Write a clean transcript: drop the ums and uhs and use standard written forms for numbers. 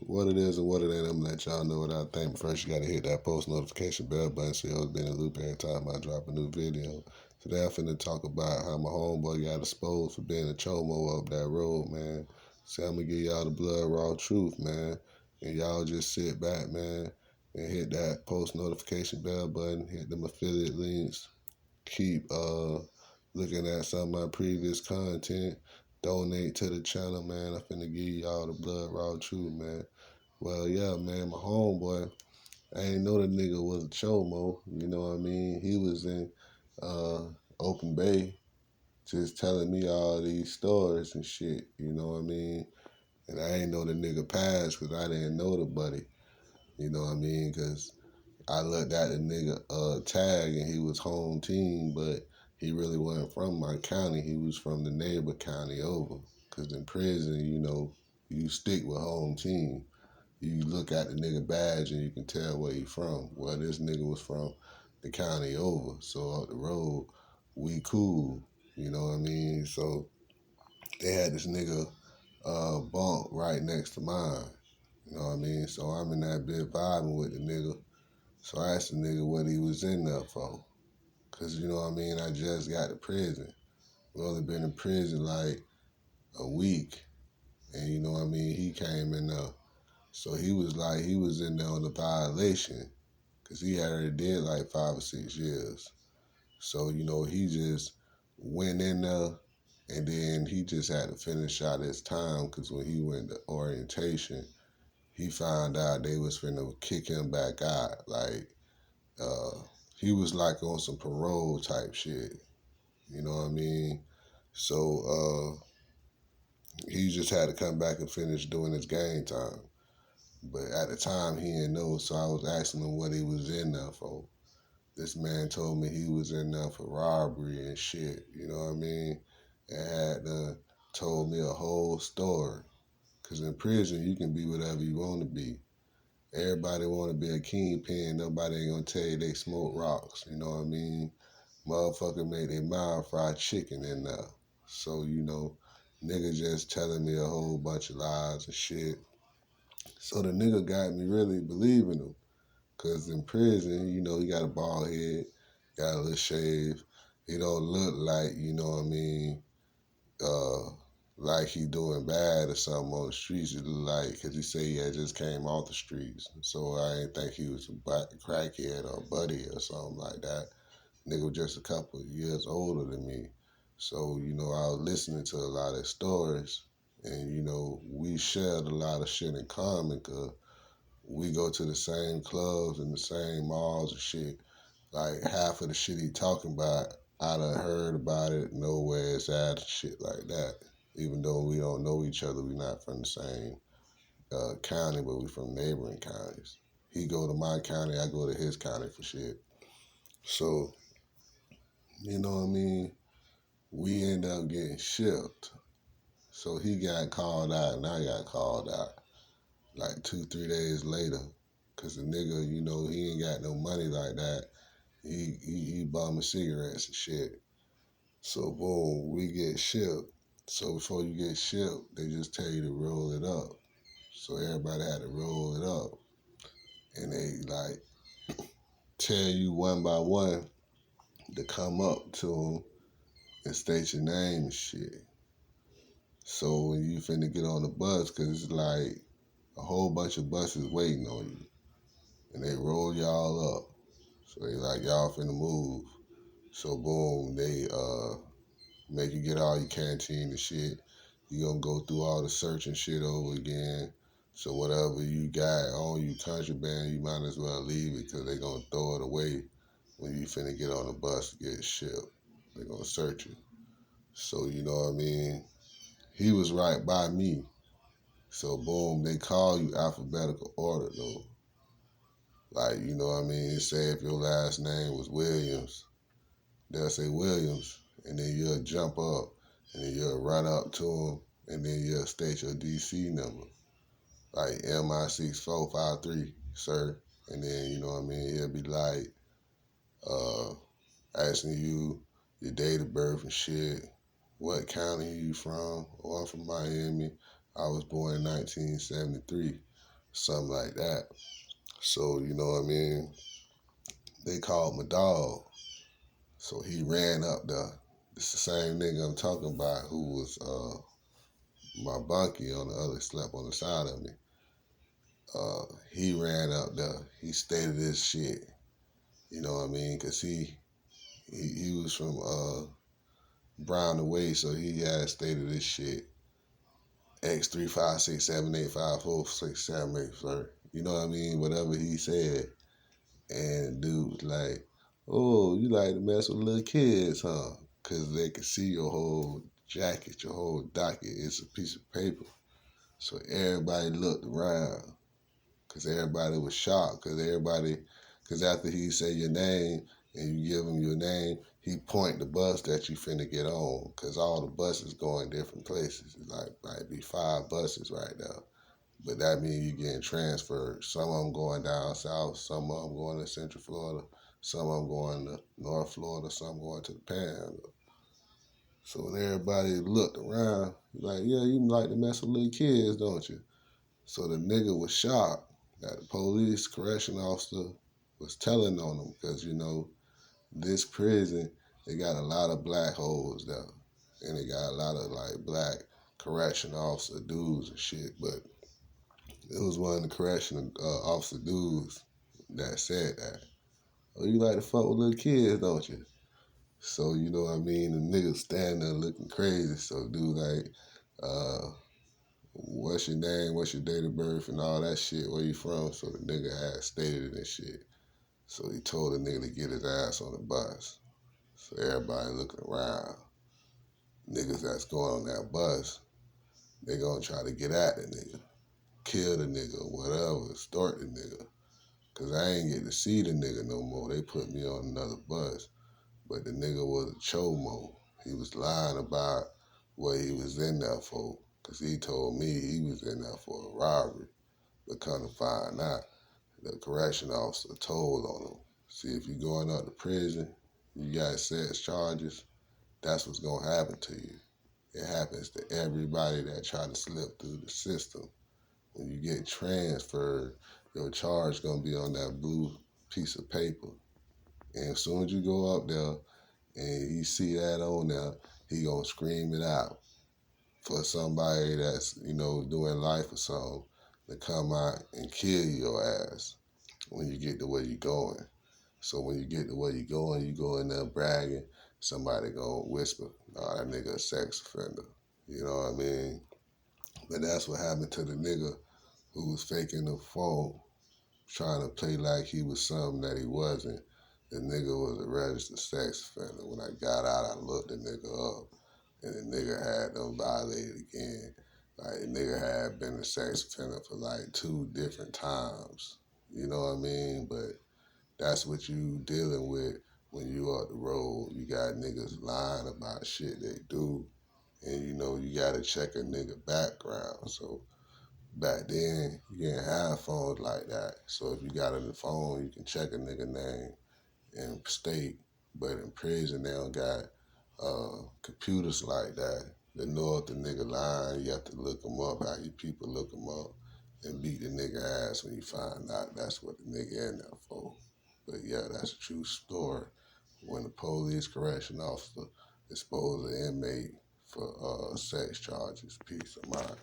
what it is and what it ain't, I'm gonna let y'all know what I think. First, you gotta hit that post notification bell button so you'll be in the loop every time I drop a new video. Today, I'm finna talk about how my homeboy got exposed for being a chomo up that road, man. So I'm gonna give y'all the blood raw truth, man. And y'all just sit back, man, and hit that post notification bell button, hit them affiliate links, keep looking at some of my previous content, donate to the channel, man. I'm finna give y'all the blood raw truth, man. Well, yeah, man, my homeboy, I ain't know the nigga was a chomo, you know what I mean? He was in uh, Open Bay just telling me all these stories and shit, you know what I mean? And I ain't know the nigga passed because I didn't know the buddy, you know what I mean? Because I looked at the nigga tag and he was home team, but he really wasn't from my county. He was from the neighbor county over. Because in prison, you know, you stick with home team. You look at the nigga badge and you can tell where he from. Well, this nigga was from the county over. So up the road, we cool. You know what I mean? So they had this nigga bunk right next to mine. You know what I mean? So I'm in that bit vibing with the nigga. So I asked the nigga what he was in there for. Cause you know what I mean, I just got to prison. We only been in prison like a week. And you know what I mean, he came in there. So he was like, he was in there on a violation. Cause he had already did like 5 or 6 years. So, you know, he just went in there and then he just had to finish out his time. Cause when he went to orientation, he found out they was finna kick him back out. Like, uh, he was like on some parole type shit. You know what I mean? So he just had to come back and finish doing his game time. But at the time he didn't know, so I was asking him what he was in there for. This man told me he was in there for robbery and shit. You know what I mean? And had told me a whole story. Cause in prison you can be whatever you want to be. Everybody want to be a kingpin. Nobody ain't gonna tell you they smoke rocks. You know what I mean? Motherfucker made their mild fried chicken in there. So, you know, nigga just telling me a whole bunch of lies and shit. So the nigga got me really believing him. Cause in prison, you know, he got a bald head, got a little shave. He don't look like, you know what I mean, uh, like he doing bad or something on the streets. It look like, cause he say he had just came off the streets. So I didn't think he was a crackhead or a buddy or something like that. Nigga was just a couple of years older than me. So, you know, I was listening to a lot of stories and, you know, we shared a lot of shit in common because we go to the same clubs and the same malls and shit. Like half of the shit he talking about, I done heard about it, know where it's at and shit like that. Even though we don't know each other, we not from the same county, but we from neighboring counties. He go to my county, I go to his county for shit. So, you know what I mean? We end up getting shipped. So he got called out and I got called out like 2, 3 days later. Cause the nigga, you know, he ain't got no money like that. He bumming cigarettes and shit. So boom, we get shipped. So before you get shipped, they just tell you to roll it up. So everybody had to roll it up. And they like tell you one by one to come up to them and state your name and shit. So when you finna get on the bus, cause it's like a whole bunch of buses waiting on you. And they roll y'all up. So they like, y'all finna move. So boom, they make you get all your canteen and shit. You gonna go through all the search and shit over again. So whatever you got on you contraband, you might as well leave it because they gonna throw it away when you finna get on the bus to get shipped. They gonna search you. So you know what I mean? He was right by me. So boom, they call you alphabetical order though. Like, you know what I mean? Say if your last name was Williams, they'll say Williams, and then you'll jump up, and then you'll run up to them, and then you'll state your DC number, like MI6453, sir. And then, you know what I mean? He'll be like, uh, asking you your date of birth and shit, what county you from? Oh, I'm from Miami. I was born in 1973. something like that. So, you know what I mean? They called my dog. So he ran up there. It's the same nigga I'm talking about who was my bunkie on the other, slept on the side of me. He ran up there. He stated this shit. You know what I mean? Cause he was from Brown away, so he had stated this shit. X3567854678, you know what I mean? Whatever he said, and dude was like, "Oh, you like to mess with little kids, huh? Cause they can see your whole jacket, your whole docket. It's a piece of paper." So everybody looked around, cause everybody was shocked, cause after he say your name and you give him your name, he point the bus that you finna get on, cause all the buses going different places. It's like might be 5 buses right now, but that means you getting transferred. Some of them going down south, some of them going to Central Florida, some of them going to North Florida, some going to the Panhandle. So when everybody looked around, like, yeah, you like to mess with little kids, don't you? So the nigga was shocked that the police correction officer was telling on him, because, you know, this prison, they got a lot of black holes there. And they got a lot of, like, black correction officer dudes and shit. But it was one of the correction officer dudes that said that. "Oh, you like to fuck with little kids, don't you?" So, you know what I mean? The nigga standing there looking crazy. So, dude, like, uh, what's your name, what's your date of birth, and all that shit, where you from? So the nigga had stated it and shit. So he told the nigga to get his ass on the bus. So everybody looking around. Niggas that's going on that bus, they gonna try to get at the nigga, kill the nigga, whatever, extort the nigga. Cause I ain't get to see the nigga no more. They put me on another bus. But the nigga was a chomo. He was lying about what he was in there for. Cause he told me he was in there for a robbery. But come to find out, the correction officer told on him. See, if you're going up to prison, you got sex charges, that's what's going to happen to you. It happens to everybody that try to slip through the system. When you get transferred, your charge going to be on that blue piece of paper. And as soon as you go up there and he see that on there, he going to scream it out for somebody that's, you know, doing life or something to come out and kill your ass when you get to where you're going. So when you get to where you're going, you go in there bragging, somebody gonna whisper, "Oh, that nigga a sex offender." You know what I mean? But that's what happened to the nigga who was faking the phone, trying to play like he was something that he wasn't. The nigga was a registered sex offender. When I got out, I looked the nigga up, and the nigga had done violated again. Like, the nigga had been a sex offender for like 2 different times. You know what I mean? But that's what you dealing with when you up the road. You got niggas lying about shit they do, and you know you gotta check a nigga background. So back then you didn't have phones like that. So if you got on the phone, you can check a nigga name and state. But in prison they don't got computers like that. They know if the nigga lying, you have to look him up. How you people look him up and beat the nigga ass when you find out that's what the nigga in there for. But yeah, that's a true story. When the police correction officer exposed an inmate for sex charges, peace of mind.